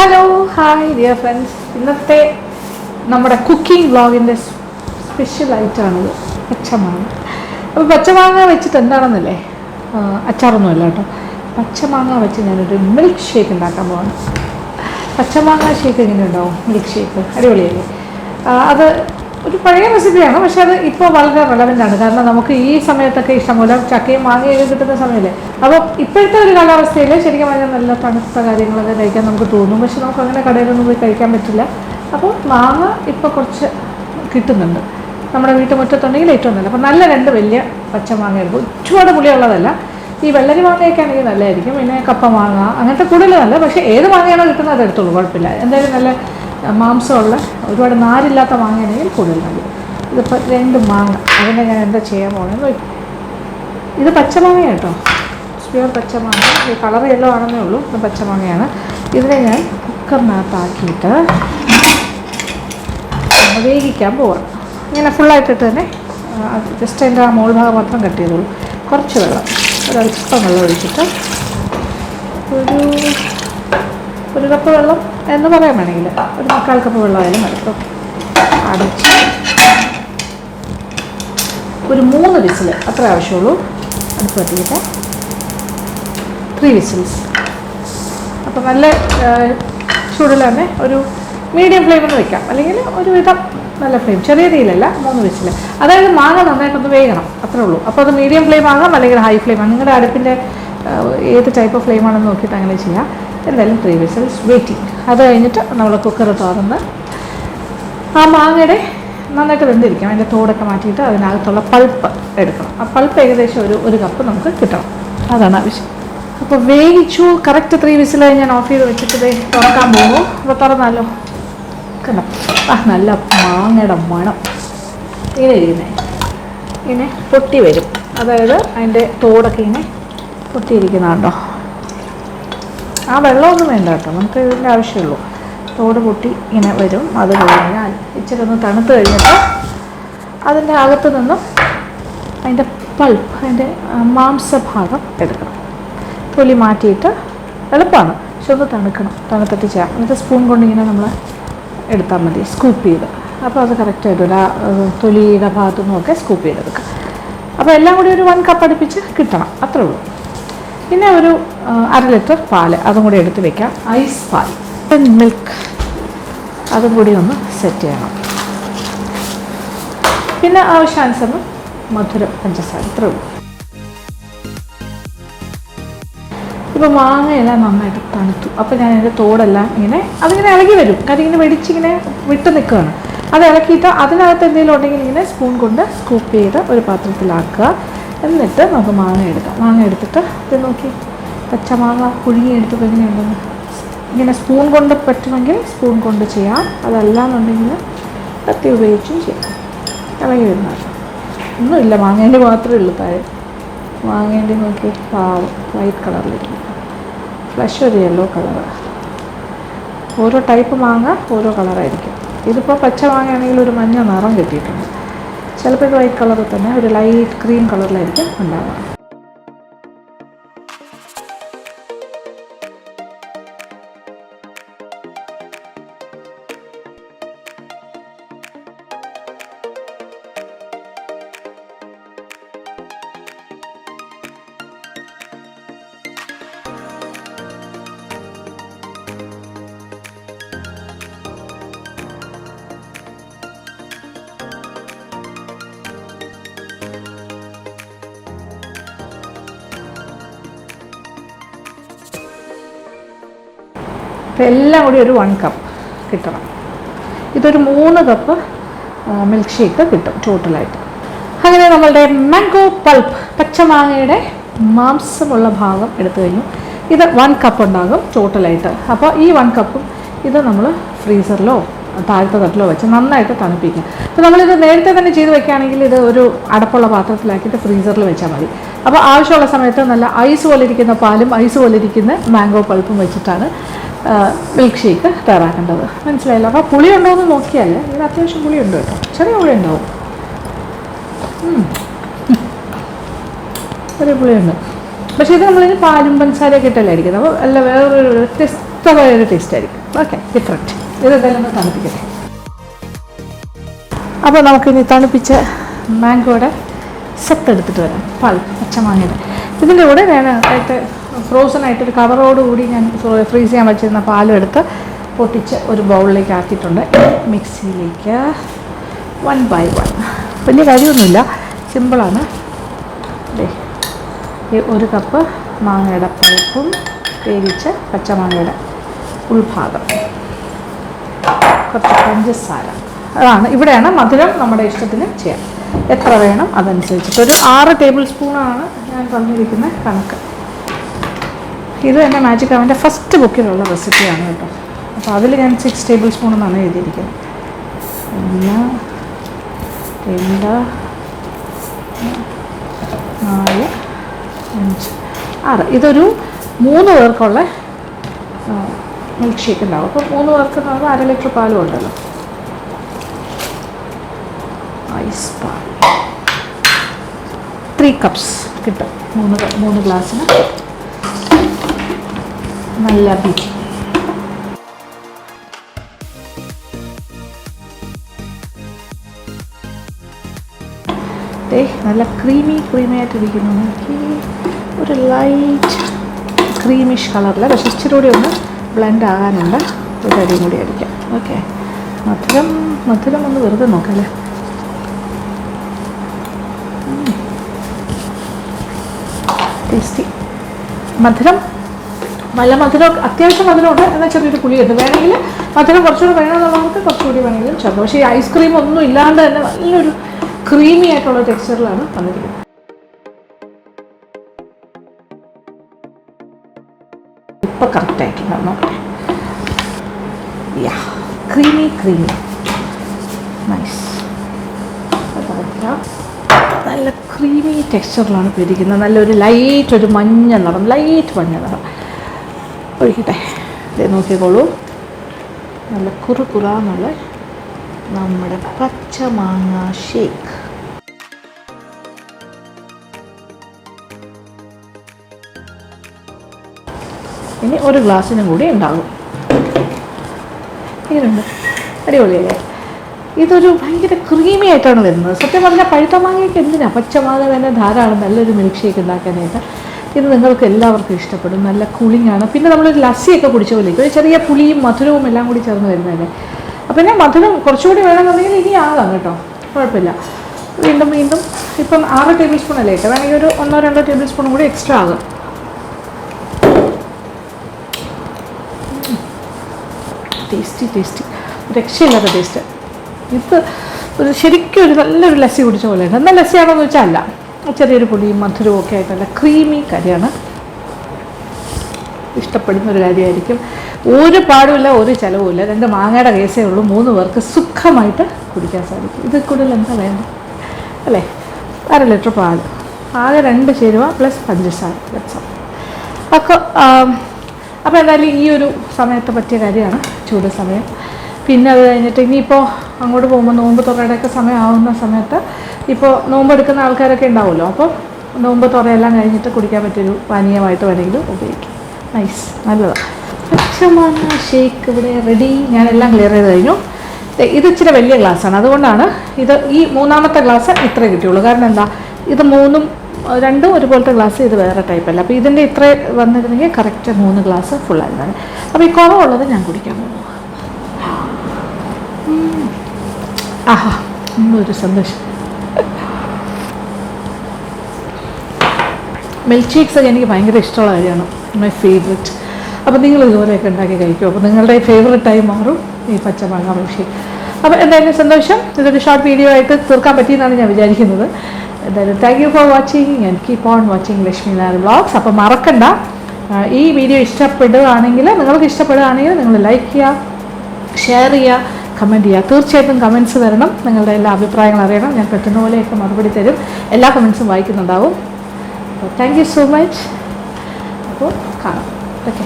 Hello hi dear friends. ഇന്നത്തെ നമ്മുടെ cooking വ്ളോഗിൻ്റെ special ഐറ്റമാണിത്, പച്ചമാങ്ങ. അപ്പോൾ പച്ചമാങ്ങ വെച്ചിട്ട് എന്താണെന്നല്ലേ, അച്ചാറൊന്നുമല്ല കേട്ടോ. പച്ചമാങ്ങ വെച്ച് ഞാനൊരു മിൽക്ക് ഷേക്ക് ഉണ്ടാക്കാൻ പോവാണ്. പച്ചമാങ്ങ ഷേക്ക് എങ്ങനെ ഉണ്ടാവും? മിൽക്ക് ഷേക്ക് അടിപൊളിയല്ലേ? അത് ഒരു പഴയ റെസിപ്പിയാണ്, പക്ഷെ അത് ഇപ്പോൾ വളരെ റെലവൻ്റ് ആണ്. കാരണം നമുക്ക് ഈ സമയത്തൊക്കെ ഇഷ്ടംപോലെ ചക്കയും മാങ്ങയൊക്കെ കിട്ടുന്ന സമയമല്ലേ. അപ്പോൾ ഇപ്പോഴത്തെ ഒരു കാലാവസ്ഥയിൽ ശരിക്കും പറഞ്ഞാൽ നല്ല തണുത്ത കാര്യങ്ങളൊക്കെ കഴിക്കാൻ നമുക്ക് തോന്നും, പക്ഷെ നമുക്ക് അങ്ങനെ കടയിലൊന്നും പോയി കഴിക്കാൻ പറ്റില്ല. അപ്പോൾ മാങ്ങ ഇപ്പോൾ കുറച്ച് കിട്ടുന്നുണ്ട് നമ്മുടെ വീട്ടുമുറ്റത്തുണ്ടെങ്കിൽ ഏറ്റവും നല്ല. അപ്പോൾ നല്ല രണ്ട് വലിയ പച്ചമാങ്ങ എടുക്കും. ഒരുപാട് പുളിയുള്ളതല്ല. ഈ വെള്ളരി മാങ്ങയൊക്കെ ആണെങ്കിൽ നല്ലതായിരിക്കും. പിന്നെ കപ്പ മാങ്ങ അങ്ങനത്തെ കൂടുതൽ നല്ല, പക്ഷേ ഏത് മാങ്ങയാണോ കിട്ടുന്നത് അത് എടുത്തോളൂ, കുഴപ്പമില്ല. എന്തായാലും നല്ല മാംസമുള്ള ഒരുപാട് നാരില്ലാത്ത മാങ്ങയാണെങ്കിൽ കൂടുതൽ മതി. ഇതിപ്പോൾ രണ്ട് മാങ്ങ, അതിനെ ഞാൻ എന്താ ചെയ്യാൻ പോകുന്നത്? ഇത് പച്ചമാങ്ങ കേട്ടോ, പ്യുവർ പച്ചമാങ്ങ. ഈ കളർ യെല്ലോ ആണെന്നേ ഉള്ളൂ. ഇത് പച്ചമാങ്ങയാണ്. ഇതിനെ ഞാൻ കുക്കറിനകത്താക്കിയിട്ട് വേവിക്കാൻ പോവാം. ഇങ്ങനെ ഫുള്ളായിട്ടിട്ട് തന്നെ ജസ്റ്റ് അതിൻ്റെ ആ മോൾ ഭാഗം മാത്രം കട്ട് ചെയ്തോളൂ. കുറച്ച് വെള്ളം, ഒരല്പം വെള്ളം ഒഴിച്ചിട്ട് ഒരു കപ്പ് വെള്ളം എന്ന് പറയാൻ വേണമെങ്കിൽ ഒരു 3/4 കപ്പ് വെള്ളമായാലും മതി. അടച്ച് ഒരു 3 വിസിൽ അത്ര ആവശ്യമുള്ളൂ. അടുപ്പ് കത്തിയിട്ട് 3 വിസിൽസ്. അപ്പോൾ നല്ല ചൂടിൽ തന്നെ ഒരു മീഡിയം ഫ്ലെയിമിൽ വയ്ക്കാം, അല്ലെങ്കിൽ ഒരു വിധം നല്ല ഫ്ലെയിം, ചെറിയ തീയിലല്ല, 3 വിസിൽ. അതായത് മാങ്ങ നന്നായിട്ടൊന്ന് വേഗണം, അത്രേ ഉള്ളൂ. അപ്പോൾ അത് മീഡിയം ഫ്ലെയിം ആകാം, അല്ലെങ്കിൽ ഹൈ ഫ്ലെയിം ആകാം. നിങ്ങളുടെ അടുപ്പിൻ്റെ ഏത് ടൈപ്പ് ഓഫ് ഫ്ലെയിമാണെന്ന് നോക്കിയിട്ട് അങ്ങനെ ചെയ്യാം. എന്തായാലും 3 വിസിൽസ് വെയിറ്റിംഗ്. അത് കഴിഞ്ഞിട്ട് നമ്മൾ കുക്കർ തുറന്ന് ആ മാങ്ങയുടെ നന്നായിട്ട് വെന്തിരിക്കണം. അതിൻ്റെ തോടൊക്കെ മാറ്റിയിട്ട് അതിനകത്തുള്ള പൾപ്പ് എടുക്കണം. ആ പൾപ്പ് ഏകദേശം ഒരു കപ്പ് നമുക്ക് കിട്ടണം, അതാണ് ആവശ്യം. അപ്പോൾ വേവിച്ചു. കറക്റ്റ് 3 വിസിലായി ഞാൻ ഓഫ് ചെയ്ത് വെച്ചിട്ട് തുറക്കാൻ പോകും. അപ്പോൾ തുറന്നാലോ, കണ്ടോ? നല്ല മാങ്ങയുടെ മണം ഇങ്ങനെ ഇരിക്കുന്നത്, ഇങ്ങനെ പൊട്ടി വരും. അതായത് അതിൻ്റെ തോടൊക്കെ ഇങ്ങനെ പൊട്ടിയിരിക്കുന്നതുണ്ടോ? ആ വെള്ളമൊന്നും വേണ്ട കേട്ടോ, നമുക്ക് ഇതിൻ്റെ ആവശ്യമുള്ളൂ. തോട് പൊട്ടി ഇങ്ങനെ വരും. അത് കഴിഞ്ഞാൽ ഇച്ചിരി ഒന്ന് തണുത്ത് കഴിഞ്ഞിട്ട് അതിൻ്റെ അകത്ത് നിന്നും അതിൻ്റെ പൾപ്പ്, അതിൻ്റെ മാംസഭാഗം എടുക്കണം. തൊലി മാറ്റിയിട്ട് എളുപ്പമാണ്, പക്ഷെ ഒന്ന് തണുക്കണം. തണുത്തിട്ട് ചെയ്യാം. എന്നിട്ട് സ്പൂൺ കൊണ്ട് ഇങ്ങനെ നമ്മൾ എടുത്താൽ മതി, സ്കൂപ്പ് ചെയ്ത്. അപ്പോൾ അത് കറക്റ്റായിട്ട് ഒരു തൊലിയുടെ ഭാഗത്തു നിന്നൊക്കെ സ്കൂപ്പ് ചെയ്തെടുക്കാം. അപ്പോൾ എല്ലാം കൂടി ഒരു 1 കപ്പ് അടുപ്പിച്ച് കിട്ടണം, അത്രേ ഉള്ളൂ. പിന്നെ ഒരു 1/2 ലിറ്റർ പാല്, അതും കൂടി എടുത്ത് വെക്കാം. ഐസ് പാൽ, മിൽക്ക്, അതും കൂടി ഒന്ന് സെറ്റ് ചെയ്യണം. പിന്നെ ആവശ്യാനുസരണം മധുരം, പഞ്ചസാര, ഇത്രേ ഉള്ളൂ. ഇപ്പോൾ മാങ്ങയെല്ലാം നന്നായിട്ട് തണുത്തു. അപ്പോൾ ഞാൻ അതിൻ്റെ തോടെല്ലാം അതിങ്ങനെ ഇളകി വരും. കാര്യം ഇങ്ങനെ വെടിച്ചിങ്ങനെ വിട്ട് നിൽക്കുകയാണ്. അത് ഇളക്കിയിട്ട് അതിനകത്ത് എന്തെങ്കിലും ഉണ്ടെങ്കിൽ ഇങ്ങനെ സ്പൂൺ കൊണ്ട് സ്കൂപ്പ് ചെയ്ത് ഒരു പാത്രത്തിലാക്കുക. എന്നിട്ട് നമുക്ക് മാങ്ങ എടുക്കാം. മാങ്ങ എടുത്തിട്ട് ഇത് നോക്കി, പച്ചമാങ്ങ പുഴുങ്ങിയെടുത്തപ്പോൾ എങ്ങനെയുണ്ടെന്ന്. ഇങ്ങനെ സ്പൂൺ കൊണ്ട് പറ്റുമെങ്കിൽ സ്പൂൺ കൊണ്ട് ചെയ്യാം, അതല്ലാന്നുണ്ടെങ്കിൽ കത്തി ഉപയോഗിച്ചും ചെയ്യാം. ഇളകി വരുന്നത് ഒന്നുമില്ല, മാങ്ങേൻ്റെ മാത്രമേ ഉള്ളൂ താഴെ. മാങ്ങേൻ്റെ നോക്കി പാവം വൈറ്റ് കളറിലിരിക്കും, ഫ്ലഷ് ഒരു യെല്ലോ കളറ്. ഓരോ ടൈപ്പ് മാങ്ങ ഓരോ കളറായിരിക്കും. ഇതിപ്പോൾ പച്ച മാങ്ങയാണെങ്കിൽ ഒരു മഞ്ഞ നിറം കിട്ടിയിട്ടുണ്ട്. ചിലപ്പോൾ ഇത് വൈറ്റ് കളറിൽ തന്നെ ഒരു ലൈറ്റ് ക്രീം കളറിലായിരിക്കും ഉണ്ടാവുക. എല്ലാം കൂടി ഒരു 1 കപ്പ് കിട്ടണം. ഇതൊരു 3 കപ്പ് മിൽക്ക് ഷേക്ക് കിട്ടും ടോട്ടലായിട്ട്. അങ്ങനെ നമ്മളുടെ മാംഗോ പൾപ്പ്, പച്ചമാങ്ങയുടെ മാംസമുള്ള ഭാഗം എടുത്തു കഴിഞ്ഞു. ഇത് 1 കപ്പ് ഉണ്ടാകും ടോട്ടലായിട്ട്. അപ്പോൾ ഈ 1 കപ്പും ഇത് നമ്മൾ ഫ്രീസറിലോ താഴത്തെ തട്ടിലോ വെച്ച് നന്നായിട്ട് തണുപ്പിക്കും. അപ്പോൾ നമ്മളിത് നേരത്തെ തന്നെ ചെയ്ത് വെക്കുകയാണെങ്കിൽ ഇത് ഒരു അടപ്പുള്ള പാത്രത്തിലാക്കിയിട്ട് ഫ്രീസറിൽ വെച്ചാൽ മതി. അപ്പോൾ ആവശ്യമുള്ള സമയത്ത് നല്ല ഐസ് പോലെ ഇരിക്കുന്ന പാലും ഐസ് പോലെ ഇരിക്കുന്ന മാംഗോ പൾപ്പും വെച്ചിട്ടാണ് മിൽക്ക് ഷേക്ക് തയ്യാറാക്കേണ്ടത്. മനസ്സിലായല്ലോ? അപ്പോൾ പുളി ഉണ്ടോ എന്ന് നോക്കിയാൽ ഇത് അത്യാവശ്യം പുളിയുണ്ട് കേട്ടോ, ചെറിയ പുളി ഉണ്ടാവും, ചെറിയ പുളിയുണ്ട്. പക്ഷേ ഇത് നമ്മളിന് പാലും പഞ്ചസാരയൊക്കെ ഇട്ടല്ലേ അടിക്കുന്നത്. അപ്പോൾ അല്ല, വേറൊരു വ്യത്യസ്തമായൊരു ടേസ്റ്റ് ആയിരിക്കും. Okay, different. ഇതെന്തായാലും ഒന്ന് തണുപ്പിക്കട്ടെ. അപ്പോൾ നമുക്കിനി തണുപ്പിച്ച മാംഗോയുടെ സെറ്റ് എടുത്തിട്ട് വരാം. പാൽ, പച്ചമാങ്ങയുടെ. ഇതിൻ്റെ കൂടെ ഞാൻ ആയിട്ട് ഫ്രോസൺ ആയിട്ടൊരു കവറോടുകൂടി ഞാൻ ഫ്രീസ് ചെയ്യാൻ വെച്ചിരുന്ന പാലും എടുത്ത് പൊട്ടിച്ച് ഒരു ബൗളിലേക്ക് ആക്കിയിട്ടുണ്ട്. മിക്സിയിലേക്ക് 1 by 1. വലിയ കാര്യമൊന്നുമില്ല, സിമ്പിളാണ്. ഈ 1 കപ്പ് മാങ്ങയുടെ പൾപ്പും വേവിച്ച പച്ചമാങ്ങയുടെ ഉൾഭാഗം, കുറച്ച് പഞ്ചസാര. അതാണ് ഇവിടെയാണ് മധുരം നമ്മുടെ ഇഷ്ടത്തിന് ചെയ്യാം. എത്ര വേണം അതനുസരിച്ചിട്ട്. ഒരു 6 ടേബിൾ സ്പൂണാണ് ഞാൻ പറഞ്ഞിരിക്കുന്ന കണക്ക്. ഇത് തന്നെ മാജിക് അവൻ്റെ ഫസ്റ്റ് ബുക്കിലുള്ള റെസിപ്പിയാണ് കേട്ടോ. അപ്പോൾ അതിൽ ഞാൻ 6 ടേബിൾ സ്പൂൺ എന്നാണ് എഴുതിയിരിക്കുന്നത്. 1, 2, 4, 5, 6. ഇതൊരു 3 പേർക്കുള്ള മിൽക്ക് ഷേക്ക് ഉണ്ടാവും. അപ്പോൾ 3 പേർക്ക് എന്ന് പറയുമ്പോൾ 1/2 ലിറ്റർ പാലും ഉണ്ടല്ലോ. ഐസ് പാൽ 3 കപ്സ് കിട്ടും. 3 ഗ്ലാസ്സിന് നല്ല ബീറ്റ്. നല്ല ക്രീമി ആയിട്ടിരിക്കുന്നു. നോക്കി, ഒരു ലൈറ്റ് ക്രീമിഷ് കളറിൽ, പക്ഷേ ഇച്ചിരി കൂടി ഒന്ന് ബ്ലെൻഡ് ആകാനുണ്ട്. ഒരു അടിയും കൂടി അടിക്കാം. ഓക്കെ, മധുരം ഒന്ന് വെറുതെ നോക്കല്ലേ. ടേസ്റ്റി മധുരം, നല്ല മധുരം, അത്യാവശ്യം മധുരമുണ്ട്. എന്നാൽ ചെറിയൊരു പുളിയുണ്ട്. വേണമെങ്കിൽ മധുരം കുറച്ചുകൂടി വേണമെന്നുള്ളവർക്ക് കുറച്ചുകൂടി വേണമെങ്കിലും ചേർക്കാം. പക്ഷേ ഈ ഐസ്ക്രീം ഒന്നും ഇല്ലാണ്ട് തന്നെ നല്ലൊരു ക്രീമി ആയിട്ടുള്ള ടെക്സ്ചറിലാണ് വന്നിരിക്കുന്നത്. ഇപ്പം കറക്റ്റായിട്ടുണ്ട്, നോക്കട്ടെ. Creamy nice. നല്ല ക്രീമി ടെക്സ്ചറിലാണ് ഇപ്പോൾ ഇരിക്കുന്നത്. നല്ലൊരു ഒരു മഞ്ഞ നിറം, ലൈറ്റ് മഞ്ഞ നിറം. ഒഴിക്കട്ടെ. ഇത് നോക്കിക്കോളൂ, നല്ല കുറുകുറാന്നുള്ള നമ്മുടെ പച്ചമാങ്ങ ഷേക്ക്. ഇനി 1 ഗ്ലാസ്സിനും കൂടി ഉണ്ടാകും. ഇങ്ങനെയുണ്ട്, അടിപൊളിയല്ലേ? ഇതൊരു ഭയങ്കര ക്രീമി ആയിട്ടാണ് വരുന്നത്. സത്യം പറഞ്ഞാൽ പഴുത്ത മാങ്ങയ്ക്ക് എന്തിനാണ്, പച്ചമാങ്ങ തന്നെ ധാരാളം നല്ലൊരു മിൽക്ക് ഷേക്ക് ഉണ്ടാക്കാനായിട്ട്. ഇത് നിങ്ങൾക്ക് എല്ലാവർക്കും ഇഷ്ടപ്പെടും. നല്ല കൂളിംഗ് ആണ്. പിന്നെ നമ്മളൊരു ലസ്സിയൊക്കെ കുടിച്ച പോലെ ഒരു ചെറിയ പുളിയും മധുരവും എല്ലാം കൂടി ചേർന്ന് വരുന്നതല്ലേ. അപ്പം പിന്നെ മധുരം കുറച്ചുകൂടി വേണമെന്നുണ്ടെങ്കിൽ ഇനി ആകാം കേട്ടോ, കുഴപ്പമില്ല. വീണ്ടും ഇപ്പം 6 ടേബിൾ സ്പൂൺ അല്ലേ കേട്ടോ, വേണമെങ്കിൽ ഒരു 1-2 ടേബിൾ സ്പൂണും കൂടി എക്സ്ട്രാ ആകും. ടേസ്റ്റി രക്ഷയില്ലാത്ത ടേസ്റ്റ്. ഇത് ഒരു ശരിക്കും ഒരു നല്ലൊരു ലസ്സി കുടിച്ച പോലെയാണ്. എന്നാൽ ലസ്സിയാണോ എന്ന് വെച്ചാൽ അല്ല, ചെറിയൊരു പൊടിയും മധുരവും ഒക്കെ ആയിട്ടല്ല, ക്രീമി കറിയാണ്. ഇഷ്ടപ്പെടുന്നൊരു കാര്യമായിരിക്കും. ഒരു പാടുമില്ല, ഒരു ചിലവുമില്ല. 2 മാങ്ങയുടെ കേസേ ഉള്ളൂ. 3 പേർക്ക് സുഖമായിട്ട് കുടിക്കാൻ സാധിക്കും. ഇത് കൂടുതൽ എന്താ വേണ്ടത് അല്ലേ? 1/2 ലിറ്റർ പാൽ, ആകെ 2 ചേരുവ പ്ലസ് പഞ്ചസാര. അപ്പോൾ എന്തായാലും ഈ ഒരു സമയത്ത് പറ്റിയ കാര്യമാണ്, ചൂട് സമയം. പിന്നെ അത് കഴിഞ്ഞിട്ട് ഇനിയിപ്പോൾ അങ്ങോട്ട് പോകുമ്പോൾ നോമ്പ് തുറയുടെയൊക്കെ സമയമാവുന്ന സമയത്ത് ഇപ്പോൾ നോമ്പെടുക്കുന്ന ആൾക്കാരൊക്കെ ഉണ്ടാവുമല്ലോ. അപ്പോൾ നോമ്പ് തുറയെല്ലാം കഴിഞ്ഞിട്ട് കുടിക്കാൻ പറ്റിയൊരു പാനീയമായിട്ട് വേണമെങ്കിലും ഉപയോഗിക്കാം. നൈസ്, നല്ലതാണ്. പച്ചമാങ്ങ ഷേക്ക് ഇവിടെ റെഡി. ഞാനെല്ലാം ക്ലിയർ ചെയ്ത് കഴിഞ്ഞു. ഇത് ഇച്ചിരി വലിയ ഗ്ലാസ്സാണ്, അതുകൊണ്ടാണ് ഈ 3ാമത്തെ ഗ്ലാസ് ഇത്രേ കിട്ടിയുള്ളൂ. കാരണം എന്താ, ഇത് 2 ഒരുപോലത്തെ ഗ്ലാസ്, ഇത് വേറെ ടൈപ്പല്ല. അപ്പോൾ ഇതിൻ്റെ ഇത്ര വന്നിരുന്നെങ്കിൽ കറക്റ്റ് 3 ഗ്ലാസ് ഫുള്ളായിരുന്നാണ്. അപ്പോൾ ഈ കുറവുള്ളത് ഞാൻ കുടിക്കാൻ പോകുന്നു. ആഹാ, ഒരു സന്തോഷം. മിൽക്ക് ഷേക്സ് എനിക്ക് ഭയങ്കര ഇഷ്ടമുള്ള കാര്യമാണ്, മൈ ഫേവറേറ്റ്. അപ്പോൾ നിങ്ങൾ ഇതുപോലെയൊക്കെ ഉണ്ടാക്കി കഴിക്കും. അപ്പോൾ നിങ്ങളുടെ ഫേവറേറ്റായി മാറും ഈ പച്ചമാങ്ങ മിൽക്ക് ഷേക്ക്. അപ്പോൾ എന്തായാലും സന്തോഷം. ഇതൊരു ഷോർട്ട് വീഡിയോ ആയിട്ട് തീർക്കാൻ പറ്റിയെന്നാണ് ഞാൻ വിചാരിക്കുന്നത്. എന്തായാലും thank you for watching and keep on watching Lakshmi Nair vlogs. അപ്പോൾ മറക്കണ്ട, ഈ വീഡിയോ ഇഷ്ടപ്പെടുകയാണെങ്കിൽ, നിങ്ങൾക്ക് ഇഷ്ടപ്പെടുകയാണെങ്കിൽ നിങ്ങൾ ലൈക്ക് ചെയ്യുക, ഷെയർ ചെയ്യുക, കമൻറ്റ് ചെയ്യുക. തീർച്ചയായിട്ടും കമൻറ്റ്സ് തരണം. നിങ്ങളുടെ എല്ലാ അഭിപ്രായങ്ങളും അറിയണം. ഞാൻ പറ്റുന്ന പോലെയൊക്കെ മറുപടി തരും. എല്ലാ കമൻറ്റ്സും വായിക്കുന്നുണ്ടാവും. Thank you so much. അപ്പോൾ കാണാം. ഓക്കെ.